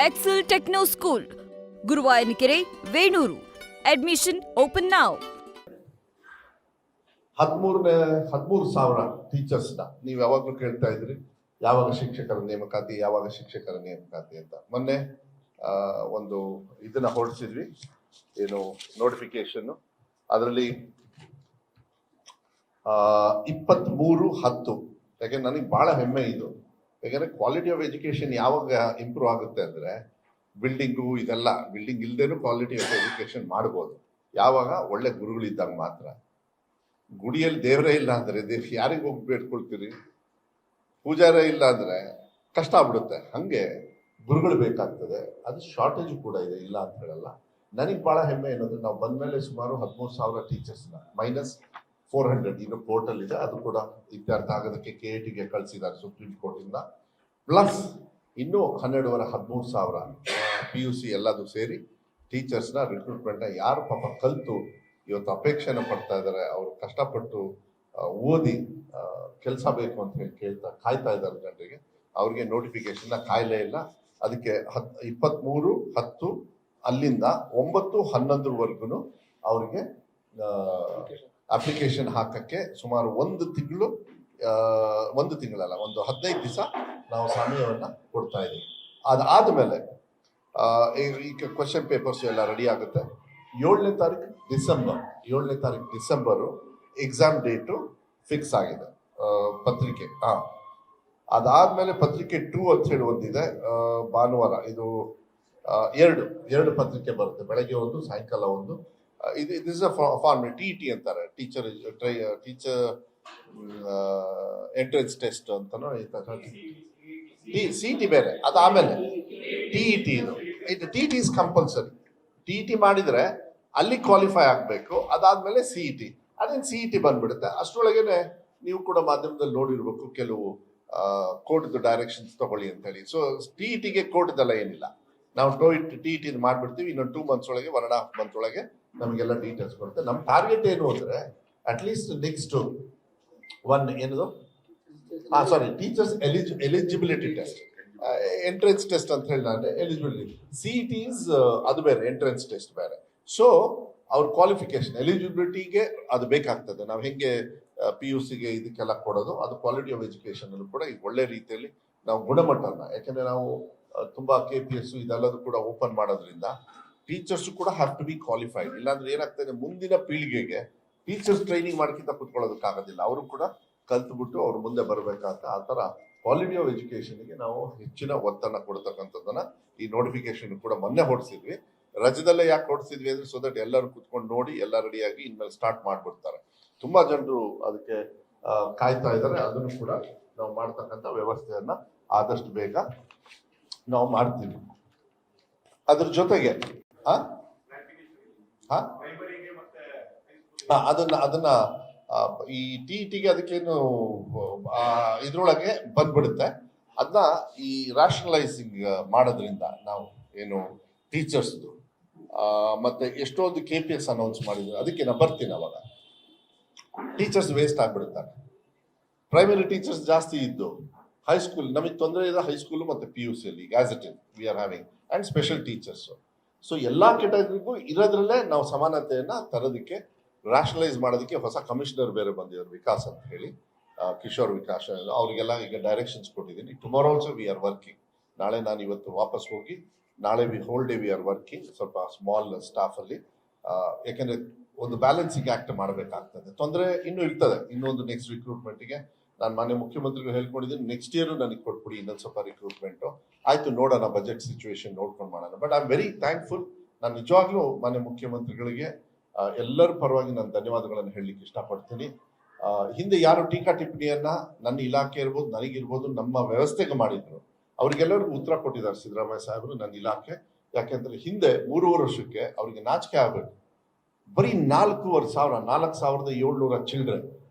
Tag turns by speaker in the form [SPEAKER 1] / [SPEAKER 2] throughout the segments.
[SPEAKER 1] Excel Techno School, Guruvayanakere, Venur. Admission open now.
[SPEAKER 2] 13,000 ಟೀಚರ್ಸ್ನ ನೀವು ಯಾವಾಗಲೂ ಕೇಳ್ತಾ ಇದ್ರಿ, ಯಾವಾಗ ಶಿಕ್ಷಕರ ನೇಮಕಾತಿ ಅಂತ. ಮೊನ್ನೆ ಒಂದು ಇದನ್ನ ಹೊರಡಿಸಿದ್ವಿ, ಏನು ನೋಟಿಫಿಕೇಶನ್. ಅದರಲ್ಲಿ 23/10. ಯಾಕೆಂದ್ರೆ ನನಗೆ ಬಹಳ ಹೆಮ್ಮೆ ಇದು. ಯಾಕಂದ್ರೆ ಕ್ವಾಲಿಟಿ ಆಫ್ ಎಜುಕೇಶನ್ ಯಾವಾಗ ಇಂಪ್ರೂವ್ ಆಗುತ್ತೆ ಅಂದ್ರೆ, ಬಿಲ್ಡಿಂಗ್ ಇಲ್ದೇನು ಕ್ವಾಲಿಟಿ ಆಫ್ ಎಜುಕೇಶನ್ ಮಾಡ್ಬೋದು ಯಾವಾಗ ಒಳ್ಳೆ ಗುರುಗಳಿದ್ದಾಗ ಮಾತ್ರ. ಗುಡಿಯಲ್ಲಿ ದೇವರೇ ಇಲ್ಲ ಅಂದ್ರೆ ಯಾರಿಗೆ ಹೋಗಿ ಬೇಡ್ಕೊಳ್ತೀರಿ? ಪೂಜಾರೇ ಇಲ್ಲ ಅಂದ್ರೆ ಕಷ್ಟ ಆಗ್ಬಿಡುತ್ತೆ. ಹಂಗೆ ಗುರುಗಳು ಬೇಕಾಗ್ತದೆ. ಅದು ಶಾರ್ಟೇಜ್ ಕೂಡ ಇದೆ, ಇಲ್ಲ ಅಂತ ಹೇಳಲ್ಲ. ನನಗೆ ಬಹಳ ಹೆಮ್ಮೆ ಏನಂದ್ರೆ, ನಾವು ಬಂದ್ಮೇಲೆ ಸುಮಾರು 13,000 ಟೀಚರ್ಸ್ನ -400 ಇನ್ನು ಪೋರ್ಟಲ್ ಇದೆ, ಅದು ಕೂಡ ಇತ್ಯರ್ಥ ಆಗೋದಕ್ಕೆ KATಗೆ ಕಳಿಸಿದ್ದಾರೆ ಸುಪ್ರೀಂ ಕೋರ್ಟ್ ಇಂದ. ಪ್ಲಸ್ ಇನ್ನೂ 13,000 PUC ಎಲ್ಲದು ಸೇರಿ ಟೀಚರ್ಸ್ನ ರಿಕ್ರೂಟ್ಮೆಂಟ್ನ ಯಾರು ಪಾಪ ಕಲಿತು ಇವತ್ತು ಅಪೇಕ್ಷೆನ ಪಡ್ತಾ ಇದ್ದಾರೆ, ಅವರು ಕಷ್ಟಪಟ್ಟು ಓದಿ ಕೆಲಸ ಬೇಕು ಅಂತ ಹೇಳಿ ಕಾಯ್ತಾ ಇದ್ದಾರೆ ಜನರಿಗೆ, ಅವ್ರಿಗೆ ನೋಟಿಫಿಕೇಶನ್ ಕಾಯಲೇ ಇಲ್ಲ. ಅದಕ್ಕೆ 23/10 ಅಲ್ಲಿಂದ 9/11 ಅವ್ರಿಗೆ ಅಪ್ಲಿಕೇಶನ್ ಹಾಕಕ್ಕೆ ಸುಮಾರು ಒಂದು ತಿಂಗಳಲ್ಲ, ಒಂದು 15 ದಿವಸ ನಾವು ಸಮಯವನ್ನ ಕೊಡ್ತಾ ಇದ್ದೀವಿ. ಅದಾದ್ಮೇಲೆ ಈಗ ಕ್ವಶನ್ ಪೇಪರ್ಸ್ ಎಲ್ಲ ರೆಡಿ ಆಗುತ್ತೆ. 7ನೇ ತಾರೀಕು ಡಿಸೆಂಬರ್ ಎಕ್ಸಾಮ್ ಡೇಟು ಫಿಕ್ಸ್ ಆಗಿದೆ. ಪತ್ರಿಕೆ ಅದಾದ್ಮೇಲೆ ಪತ್ರಿಕೆ 2 ಅಂತ ಹೇಳಿ ಒಂದಿದೆ, ಭಾನುವಾರ. ಇದು ಎರಡು ಪತ್ರಿಕೆ ಬರುತ್ತೆ, ಬೆಳಗ್ಗೆ ಒಂದು, ಸಾಯಂಕಾಲ ಒಂದು. ಇದು ಇಸ್ ಅ ಫಾರ್ಮ್ TET ಅಂತಾರೆ, ಟೀಚರ್ ಎಂಟ್ರೆನ್ಸ್ ಟೆಸ್ಟ್ ಅಂತಾನೋ. CET ಬೇರೆ, ಅದಾದ್ಮೇಲೆ TET. ಇದು TET ಇಸ್ ಕಂಪಲ್ಸರಿ. TET ಮಾಡಿದ್ರೆ ಅಲ್ಲಿ ಕ್ವಾಲಿಫೈ ಆಗಬೇಕು. ಅದಾದ್ಮೇಲೆ CET. ಅದೇನು CET ಬಂದ್ಬಿಡುತ್ತೆ. ಅಷ್ಟರೊಳಗೇನೆ ನೀವು ಕೂಡ ಮಾಧ್ಯಮದಲ್ಲಿ ನೋಡಿರ್ಬೇಕು, ಕೆಲವು ಕೋರ್ಟ್ದು ಡೈರೆಕ್ಷನ್ಸ್ ತಗೊಳ್ಳಿ ಅಂತ ಹೇಳಿ. ಸೊ TETಗೆ ಕೋರ್ಟ್ದೆಲ್ಲ ಏನಿಲ್ಲ, ನಾವು TET ಮಾಡ್ಬಿಡ್ತೀವಿ. ಇನ್ನೊಂದು 2 ಮಂತ್ಸ್ ಒಳಗೆ, 1.5 ಮಂತ್ ಒಳಗೆ ನಮಗೆಲ್ಲ ಡೀಟೇಲ್ಸ್ ಬರುತ್ತೆ. ನಮ್ಮ ಟಾರ್ಗೆಟ್ ಏನು ಅಂದ್ರೆ, at least next teachers eligibility test, entrance test ಅಂತ ಹೇಳಿ ನಾನು ಎಲಿಜಿಬಿಲಿಟಿ. CET ಅದು ಬೇರೆ, ಎಂಟ್ರೆನ್ಸ್ ಟೆಸ್ಟ್ ಬೇರೆ. ಸೊ ಅವ್ರ ಕ್ವಾಲಿಫಿಕೇಶನ್ ಎಲಿಜಿಬಿಲಿಟಿಗೆ ಅದು ಬೇಕಾಗ್ತದೆ. ನಾವು ಹೆಂಗೆ PUCಗೆ ಇದಕ್ಕೆಲ್ಲ ಕೊಡೋದು, ಅದು ಕ್ವಾಲಿಟಿ ಆಫ್ ಎಜುಕೇಶನ್ ಅಲ್ಲೂ ಕೂಡ ಈಗ ಒಳ್ಳೆ ರೀತಿಯಲ್ಲಿ ನಾವು ಗುಣಮಟ್ಟನ, ಯಾಕಂದ್ರೆ ನಾವು ತುಂಬಾ KPS ಇದೆಲ್ಲದೂ ಕೂಡ ಓಪನ್ ಮಾಡೋದ್ರಿಂದ ಟೀಚರ್ಸ್ ಕೂಡ ಹ್ಯಾವ್ ಟು ಬಿ ಕ್ವಾಲಿಫೈಡ್. ಇಲ್ಲಾಂದ್ರೆ ಏನಾಗ್ತದೆ, ಮುಂದಿನ ಪೀಳಿಗೆಗೆ ಟೀಚರ್ಸ್ ಟ್ರೈನಿಂಗ್ ಮಾಡ್ಕಿಂತ ಕುತ್ಕೊಳ್ಳೋದಕ್ಕಾಗೋದಿಲ್ಲ. ಅವರು ಕೂಡ ಕಲ್ತ್ಬಿಟ್ಟು ಅವ್ರು ಮುಂದೆ ಬರಬೇಕಾದ ಆ ಥರ ಕ್ವಾಲಿಟಿ ಆಫ್ ಎಜುಕೇಶನ್ಗೆ ನಾವು ಹೆಚ್ಚಿನ ಒತ್ತನ್ನು ಕೊಡ್ತಕ್ಕಂಥದ್ದನ್ನ ಈ ನೋಟಿಫಿಕೇಶನ್ ಕೂಡ ಮೊನ್ನೆ ಹೊಡಿಸಿದ್ವಿ. ರಜದಲ್ಲೇ ಯಾಕೆ ಹೊಡಿಸಿದ್ವಿ ಅಂದ್ರೆ, ಸೊ ದಟ್ ಎಲ್ಲರೂ ಕುತ್ಕೊಂಡು ನೋಡಿ ಎಲ್ಲ ರೆಡಿಯಾಗಿ ಇನ್ಮೇಲೆ ಸ್ಟಾರ್ಟ್ ಮಾಡ್ಬಿಡ್ತಾರೆ. ತುಂಬಾ ಜನರು ಅದಕ್ಕೆ ಕಾಯ್ತಾ ಇದ್ದಾರೆ. ಅದನ್ನು ಕೂಡ ನಾವು ಮಾಡ್ತಕ್ಕಂಥ ವ್ಯವಸ್ಥೆಯನ್ನ ಆದಷ್ಟು ಬೇಗ ನಾವು ಮಾಡ್ತೀವಿ. ಅದ್ರ ಜೊತೆಗೆ ಅದನ್ನ ಈ TETಗೆ ಅದಕ್ಕೇನು ಇದ್ರೊಳಗೆ ಬಂದ್ಬಿಡುತ್ತೆ. ಅದನ್ನ ಈ ರ್ಯಾಷನಲೈಸಿಂಗ್ ಮಾಡೋದ್ರಿಂದ ನಾವು ಏನು ಟೀಚರ್ಸ್ದು ಮತ್ತೆ ಎಷ್ಟೊಂದು KPS ಅನೌನ್ಸ್ ಮಾಡಿದ್ರು, ಅದಕ್ಕೆ ನಾನು ಬರ್ತೀನಿ. ಅವಾಗ ಟೀಚರ್ಸ್ ವೇಸ್ಟ್ ಆಗ್ಬಿಡುತ್ತಾರೆ. ಪ್ರೈಮರಿ ಟೀಚರ್ಸ್ ಜಾಸ್ತಿ ಇದ್ದು, ಹೈಸ್ಕೂಲ್ ನಮಗೆ ತೊಂದರೆ ಇದೆ. ಹೈಸ್ಕೂಲ್ ಮತ್ತೆ PUCಯಲ್ಲಿ as it is we are having and special teachers. So ಎಲ್ಲಾ ಕೆಟಗರಿಗೂ ಇರೋದ್ರಲ್ಲೇ ನಾವು ಸಮಾನತೆಯನ್ನ ತರೋದಕ್ಕೆ, ರ್ಯಾಷನಲೈಸ್ ಮಾಡೋದಕ್ಕೆ ಹೊಸ ಕಮಿಷನರ್ ಬೇರೆ ಬಂದಿದ್ದಾರೆ, ವಿಕಾಸ್ ಅಂತ ಹೇಳಿ, ಕಿಶೋರ್ ವಿಕಾಸ್. ಅವರಿಗೆಲ್ಲ ಈಗ ಡೈರೆಕ್ಷನ್ಸ್ ಕೊಟ್ಟಿದ್ದೀನಿ. Tomorrow also we are working. ನಾಳೆ ನಾನು ಇವತ್ತು ವಾಪಸ್ ಹೋಗಿ, ನಾಳೆ whole day we are working, ಸ್ವಲ್ಪ ಸ್ಮಾಲ್ ಸ್ಟಾಫ್ ಅಲ್ಲಿ. ಯಾಕೆಂದ್ರೆ ಒಂದು ಬ್ಯಾಲೆನ್ಸಿಂಗ್ ಆಕ್ಟ್ ಮಾಡಬೇಕಾಗ್ತದೆ. ತೊಂದರೆ ಇನ್ನೂ ಇರ್ತದೆ. ಇನ್ನೊಂದು ನೆಕ್ಸ್ಟ್ ರಿಕ್ರೂಟ್ಮೆಂಟ್ಗೆ ನಾನು ಮಾನ್ಯ ಮುಖ್ಯಮಂತ್ರಿಗಳು ಹೇಳ್ಕೊಂಡಿದ್ದೀನಿ, ನೆಕ್ಸ್ಟ್ ಇಯರ್ ನನಗೆ ಕೊಟ್ಬಿಡಿ ಇನ್ನೊಂದು ಸ್ವಲ್ಪ ರಿಕ್ರೂಟ್ಮೆಂಟ್. ಆಯ್ತು, ನೋಡೋಣ, ಬಜೆಟ್ ಸಿಚುವೇಶನ್ ನೋಡ್ಕೊಂಡು ಮಾಡೋಣ. But I am very thankful. ನಾನು ನಿಜವಾಗ್ಲೂ ಮಾನ್ಯ ಮುಖ್ಯಮಂತ್ರಿಗಳಿಗೆ ಎಲ್ಲರ ಪರವಾಗಿ ನಾನು ಧನ್ಯವಾದಗಳನ್ನು ಹೇಳಲಿಕ್ಕೆ ಇಷ್ಟಪಡ್ತೀನಿ. ಹಿಂದೆ ಯಾರು ಟೀಕಾ ಟಿಪ್ಪಣಿಯನ್ನ ನನ್ನ ಇಲಾಖೆ ಇರ್ಬೋದು, ನನಗಿರ್ಬೋದು, ನಮ್ಮ ವ್ಯವಸ್ಥೆಗೆ ಮಾಡಿದ್ರು, ಅವ್ರಿಗೆಲ್ಲರಿಗೂ ಉತ್ತರ ಕೊಟ್ಟಿದ್ದಾರೆ ಸಿದ್ದರಾಮಯ್ಯ ಸಾಹೇಬರು, ನನ್ನ ಇಲಾಖೆ. ಯಾಕೆಂದ್ರೆ ಹಿಂದೆ 3 ವರ್ಷಕ್ಕೆ ಅವ್ರಿಗೆ ನಾಚಿಕೆ ಆಗಬೇಕು. ಬರೀ 4,700 ಚಿಲ್ಡ್ರನ್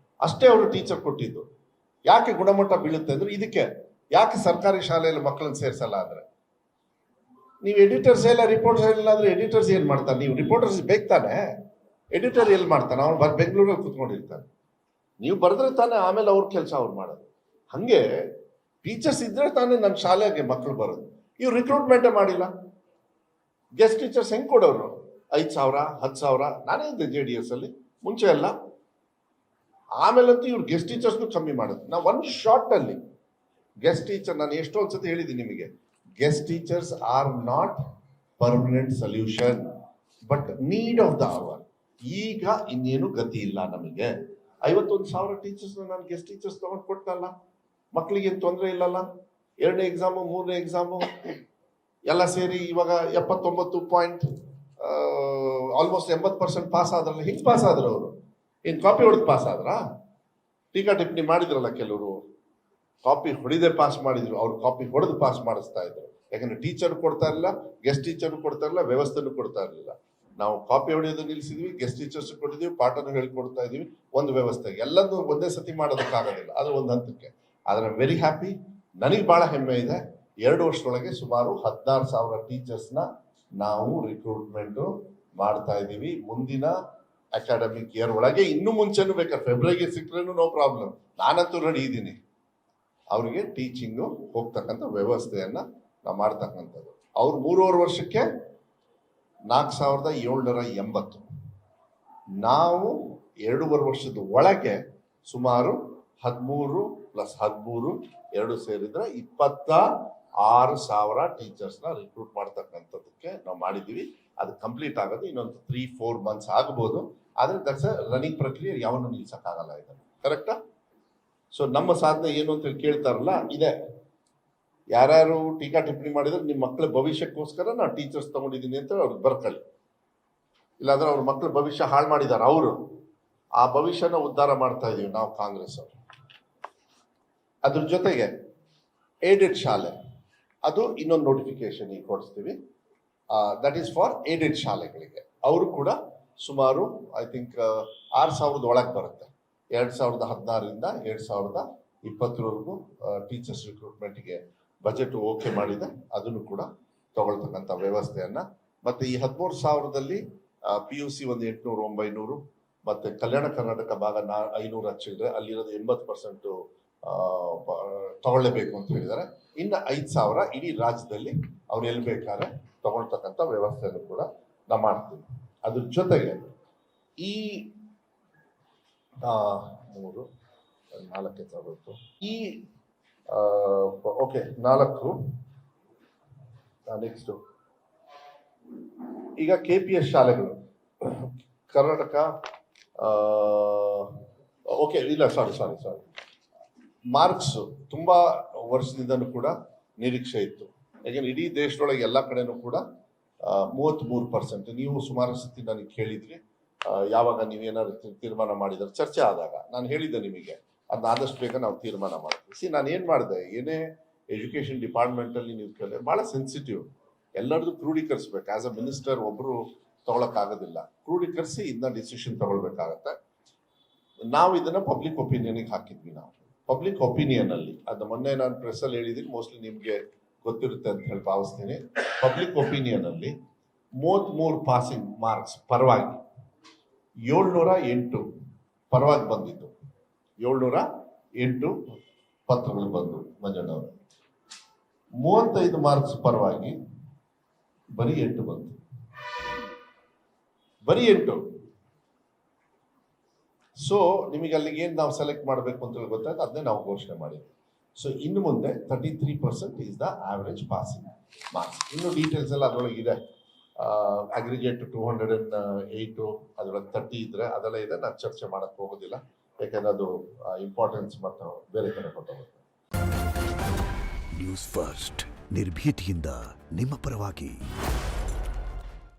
[SPEAKER 2] ಅಷ್ಟೇ ಅವರು ಟೀಚರ್ ಕೊಟ್ಟಿದ್ದು. ಯಾಕೆ ಗುಣಮಟ್ಟ ಬೀಳುತ್ತೆ ಅಂದ್ರೆ, ಇದಕ್ಕೆ ಯಾಕೆ ಸರ್ಕಾರಿ ಶಾಲೆಯಲ್ಲಿ ಮಕ್ಕಳನ್ನ ಸೇರ್ಸಲ್ಲ ಅಂದ್ರೆ, ನೀವು ಎಡಿಟರ್ಸ್ ಎಲ್ಲ ರಿಪೋರ್ಟ್ಸ್ ಇಲ್ಲ ಅಂದ್ರೆ ಎಡಿಟರ್ಸ್ ಏನ್ ಮಾಡ್ತಾರೆ? ನೀವು ರಿಪೋರ್ಟರ್ಸ್ ಬೇಕಾನೆ, ಎಡಿಟರ್ ಎಲ್ಲಿ ಮಾಡ್ತಾನೆ? ಅವ್ನು ಬೆಂಗಳೂರಲ್ಲಿ ಕುತ್ಕೊಂಡಿರ್ತಾನೆ. ನೀವು ಬರೆದ್ರೆ ತಾನೆ ಆಮೇಲೆ ಅವ್ರ ಕೆಲಸ ಅವ್ರು ಮಾಡೋದು. ಹಂಗೆ ಟೀಚರ್ಸ್ ಇದ್ರೆ ತಾನೇ ನನ್ನ ಶಾಲೆಗೆ ಮಕ್ಕಳು ಬರೋದು. ಇವ್ರು ರಿಕ್ರೂಟ್ಮೆಂಟೇ ಮಾಡಿಲ್ಲ. ಗೆಸ್ಟ್ ಟೀಚರ್ಸ್ ಹೆಂಗ್ ಕೊಡೋರು? 5,000, 10,000. ನಾನೇ ಇದ್ದೆ JDS ಅಲ್ಲಿ ಮುಂಚೆ ಎಲ್ಲ. ಆಮೇಲಂತೂ ಇವ್ರು ಗೆಸ್ಟ್ ಟೀಚರ್ಸ್ಗೂ ಕಮ್ಮಿ ಮಾಡೋದು. ನಾವು ಒನ್ ಶಾರ್ಟ್ ಅಲ್ಲಿ ಗೆಸ್ಟ್ ಟೀಚರ್, ನಾನು ಎಷ್ಟೊಂದು ಸತಿ ಹೇಳಿದ್ದೀನಿ ನಿಮಗೆ, guest teachers are not permanent solution but need of the hour. ಈಗ ಇನ್ನೇನು ಗತಿ ಇಲ್ಲ ನಮಗೆ. 51,000 ಟೀಚರ್ಸ್ ನಾನು ಗೆಸ್ಟ್ ಟೀಚರ್ಸ್ ತಗೊಂಡು ಕೊಟ್ಟನಲ್ಲ, ಮಕ್ಕಳಿಗೆ ಏನು ತೊಂದರೆ ಇಲ್ಲಲ್ಲ. 2ನೇ ಎಕ್ಸಾಮು 3ನೇ ಎಕ್ಸಾಮು ಎಲ್ಲ ಸೇರಿ ಇವಾಗ 79 ಪಾಯಿಂಟ್ ಆಲ್ಮೋಸ್ಟ್ 80% ಪಾಸ್ ಆದ್ರಲ್ಲ. ಹಿಂಗೆ ಪಾಸ್ ಆದ್ರು ಅವರು? ಏನು ಕಾಪಿ ಹೊಡೆದು ಪಾಸ್ ಆದ್ರಾ? ಟೀಕಾ ಟಿಪ್ಪಣಿ ಮಾಡಿದ್ರಲ್ಲ ಕೆಲವರು, ಕಾಪಿ ಹೊಡಿದೆ ಪಾಸ್ ಮಾಡಿದ್ರು. ಅವ್ರು ಕಾಪಿ ಹೊಡೆದು ಪಾಸ್ ಮಾಡಿಸ್ತಾ ಇದ್ರು. ಯಾಕಂದ್ರೆ ಟೀಚರ್ ಕೊಡ್ತಾ ಇರಲಿಲ್ಲ, ಗೆಸ್ಟ್ ಟೀಚರ್ ಕೊಡ್ತಾ ಇರಲಿಲ್ಲ, ವ್ಯವಸ್ಥೆನೂ ಕೊಡ್ತಾ ಇರಲಿಲ್ಲ. ನಾವು ಕಾಪಿ ಹೊಡೆಯೋದು ನಿಲ್ಸಿದ್ವಿ, ಗೆಸ್ಟ್ ಟೀಚರ್ಸ್ ಕೊಟ್ಟಿದ್ವಿ, ಪಾಠನೂ ಹೇಳ್ಕೊಡ್ತಾ ಇದೀವಿ. ಒಂದು ವ್ಯವಸ್ಥೆಗೆ ಎಲ್ಲದೂ ಒಂದೇ ಸತಿ ಮಾಡೋದಕ್ಕಾಗೋದಿಲ್ಲ, ಅದು ಒಂದು ಹಂತಕ್ಕೆ. ಆದ್ರೆ ವೆರಿ ಹ್ಯಾಪಿ, ನನಗೆ ಬಹಳ ಹೆಮ್ಮೆ ಇದೆ. 2 ವರ್ಷದೊಳಗೆ ಸುಮಾರು 16,000 ಟೀಚರ್ಸ್ನ ನಾವು ರಿಕ್ರೂಟ್ಮೆಂಟ್ ಮಾಡ್ತಾ ಇದ್ದೀವಿ. ಮುಂದಿನ ಅಕಾಡೆಮಿಕ್ ಇಯರ್ ಒಳಗೆ, ಇನ್ನೂ ಮುಂಚೆನೂ ಬೇಕಾದ್ರೆ ಫೆಬ್ರವರಿಗೆ ಸಿಕ್ಕರೇನು ನೋ ಪ್ರಾಬ್ಲಮ್, ನಾನಂತೂ ರೆಡಿ ಇದ್ದೀನಿ. ಅವರಿಗೆ ಟೀಚಿಂಗು ಹೋಗ್ತಕ್ಕಂಥ ವ್ಯವಸ್ಥೆಯನ್ನ ನಾವು ಮಾಡ್ತಕ್ಕಂಥದ್ದು. ಅವ್ರು 3.5 ವರ್ಷಕ್ಕೆ 4,780. ನಾವು 2.5 ವರ್ಷದ ಒಳಗೆ ಸುಮಾರು 13 + 13 2 ಸೇರಿದ್ರೆ 26,000 ಟೀಚರ್ಸ್ನ ರಿಕ್ರೂಟ್ ಮಾಡ್ತಕ್ಕಂಥದ್ದಕ್ಕೆ ನಾವು ಮಾಡಿದ್ದೀವಿ. ಅದು ಕಂಪ್ಲೀಟ್ ಆಗೋದು ಇನ್ನೊಂದು 3-4 ಮಂತ್ಸ್ ಆಗ್ಬೋದು. ಆದರೆ ದಟ್ಸ್ ರನ್ನಿಂಗ್ ಪ್ರಕ್ರಿಯೆ, ಯಾವನ್ನೂ ನಿಲ್ಸಕ್ಕಾಗಲ್ಲ ಇದನ್ನು. ಕರೆಕ್ಟಾ? ಸೊ ನಮ್ಮ ಸಾಧನೆ ಏನು ಅಂತ ಹೇಳಿ ಕೇಳ್ತಾರಲ್ಲ, ಇದೆ. ಯಾರ್ಯಾರು ಟೀಕಾ ಟಿಪ್ಪಣಿ ಮಾಡಿದ್ರೆ ನಿಮ್ಮ ಮಕ್ಕಳ ಭವಿಷ್ಯಕ್ಕೋಸ್ಕರ ನಾನು ಟೀಚರ್ಸ್ ತಗೊಂಡಿದ್ದೀನಿ ಅಂತ ಅವ್ರಿಗೆ ಬರ್ಕೊಳ್ಳಿ. ಇಲ್ಲಾಂದ್ರೆ ಅವ್ರ ಮಕ್ಕಳ ಭವಿಷ್ಯ ಹಾಳು ಮಾಡಿದ್ದಾರೆ ಅವರು. ಆ ಭವಿಷ್ಯನ ಉದ್ಧಾರ ಮಾಡ್ತಾ ಇದೀವಿ ನಾವು ಕಾಂಗ್ರೆಸ್ ಅವರು. ಅದ್ರ ಜೊತೆಗೆ ಏಡೆಡ್ ಶಾಲೆ, ಅದು ಇನ್ನೊಂದು ನೋಟಿಫಿಕೇಶನ್ ಈಗ ಕೊಡಿಸ್ತೀವಿ. ದಟ್ ಈಸ್ ಫಾರ್ ಏಡೆಡ್ ಶಾಲೆಗಳಿಗೆ. ಅವರು ಕೂಡ ಸುಮಾರು ಐ ಥಿಂಕ್ 6,000 ಒಳಗೆ ಬರುತ್ತೆ. 2016ರಿಂದ 2020ವರೆಗೂ ಟೀಚರ್ಸ್ ರಿಕ್ರೂಟ್ಮೆಂಟ್ಗೆ ಬಜೆಟ್ ಓಕೆ ಮಾಡಿದೆ. ಅದನ್ನು ಕೂಡ ತಗೊಳ್ತಕ್ಕಂಥ ವ್ಯವಸ್ಥೆಯನ್ನ. ಮತ್ತೆ ಈ 13,000ದಲ್ಲಿ PUC ಒಂದು 800-900, ಮತ್ತೆ ಕಲ್ಯಾಣ ಕರ್ನಾಟಕ ಭಾಗ 500 ಹಚ್ಚಿದ್ರೆ ಅಲ್ಲಿರೋದು 80% ತಗೊಳ್ಳೇಬೇಕು ಅಂತ ಹೇಳಿದ್ದಾರೆ. ಇನ್ನು 5,000 ಇಡೀ ರಾಜ್ಯದಲ್ಲಿ ಅವ್ರು ಎಲ್ಲಿ ಬೇಕಾದ್ರೆ ತಗೊಳ್ತಕ್ಕಂಥ ವ್ಯವಸ್ಥೆಯನ್ನು ಕೂಡ ನಾವು ಮಾಡ್ತೀವಿ. ಅದ್ರ ಜೊತೆಗೆ ಈ 3-4 ತಗೋಬೇಕು. ಈ ಓಕೆ 4 ನೆಕ್ಸ್ಟ್ ಈಗ KPS ಶಾಲೆಗಳು ಕರ್ನಾಟಕ ಓಕೆ ಇಲ್ಲ ಸಾರಿ ಮಾರ್ಕ್ಸ್ ತುಂಬಾ ವರ್ಷದಿಂದನೂ ಕೂಡ ನಿರೀಕ್ಷೆ ಇತ್ತು. ಯಾಕೆಂದ್ರೆ ಇಡೀ ದೇಶದೊಳಗೆ ಎಲ್ಲ ಕಡೆನೂ ಕೂಡ 33%. ನೀವು ಸುಮಾರು ಸತಿ ನನಗೆ ಕೇಳಿದ್ರಿ ಯಾವಾಗ ನೀವೇನಾದ್ರು ತೀರ್ಮಾನ ಮಾಡಿದ್ರೆ, ಚರ್ಚೆ ಆದಾಗ ನಾನು ಹೇಳಿದ್ದೆ ನಿಮಗೆ ಅದನ್ನ ಆದಷ್ಟು ಬೇಗ ನಾವು ತೀರ್ಮಾನ ಮಾಡ್ತೀವಿ. ನಾನು ಏನ್ ಮಾಡಿದೆ, ಏನೇ ಎಜುಕೇಶನ್ ಡಿಪಾರ್ಟ್ಮೆಂಟಲ್ಲಿ ನೀವು ಕೇಳಿದ್ರೆ ಭಾಳ ಸೆನ್ಸಿಟಿವ್, ಎಲ್ಲರದು ಕ್ರೋಢೀಕರಿಸ್ಬೇಕು. ಆಸ್ ಅ ಮಿನಿಸ್ಟರ್ ಒಬ್ರು ತಗೊಳಕ್ಕಾಗೋದಿಲ್ಲ, ಕ್ರೋಢೀಕರಿಸಿ ಇದನ್ನ ಡಿಸಿಷನ್ ತಗೊಳ್ಬೇಕಾಗತ್ತೆ. ನಾವು ಇದನ್ನ ಪಬ್ಲಿಕ್ ಒಪಿನಿಯನ್ಗೆ ಹಾಕಿದ್ವಿ. ನಾವು ಪಬ್ಲಿಕ್ ಒಪಿನಿಯನ್ ಅಲ್ಲಿ, ಅದು ಮೊನ್ನೆ ನಾನು ಪ್ರೆಸ್ಸಲ್ಲಿ ಹೇಳಿದ್ದೀನಿ, ಮೋಸ್ಟ್ಲಿ ನಿಮ್ಗೆ ಗೊತ್ತಿರುತ್ತೆ ಅಂತ ಹೇಳಿ ಭಾವಿಸ್ತೀನಿ. ಪಬ್ಲಿಕ್ ಒಪಿನಿಯನ್ ಅಲ್ಲಿ 33 ಪಾಸಿಂಗ್ ಮಾರ್ಕ್ಸ್ ಪರವಾಗಿ, 708 ಪರವಾಗಿ ಬಂದಿತ್ತು. 708 ಪತ್ರಗಳು ಬಂದು ಮಂಜಣ್ಣವರು. 35 ಮಾರ್ಕ್ಸ್ ಪರವಾಗಿ ಬರೀ 8 ಬಂತು. ಬರೀ 8. ಸೊ ನಿಮಗೆ ಅಲ್ಲಿಗೆ ಏನು ನಾವು ಸೆಲೆಕ್ಟ್ ಮಾಡಬೇಕು ಅಂತ ಹೇಳಿ ಗೊತ್ತಾಯ್ತು, ಅದನ್ನೇ ನಾವು ಘೋಷಣೆ ಮಾಡಿದ್ವಿ. ಸೊ ಇನ್ನು ಮುಂದೆ 33% is the average passing marks. ಇನ್ನು ಡೀಟೇಲ್ಸ್ ಎಲ್ಲ ಅದರೊಳಗೆ ಇದೆ. ಅಗ್ರಿಗೇಟ್ 208, ಅದರೊಳಗೆ 30 ಇದ್ರೆ ಅದೆಲ್ಲ ಇದೆ. ನಾನು ಚರ್ಚೆ ಮಾಡಕ್ಕೆ ಹೋಗೋದಿಲ್ಲ, ಯಾಕಂದ್ರೆ ಅದು ಇಂಪಾರ್ಟೆನ್ಸ್ ಮತ್ತು ಬೇರೆ ಕಡೆ ಕೊಟ್ಟೋಗುತ್ತೆ.
[SPEAKER 3] ನ್ಯೂಸ್ ಫಸ್ಟ್, ನಿರ್ಭೀತಿಯಿಂದ ನಿಮ್ಮ ಪರವಾಗಿ.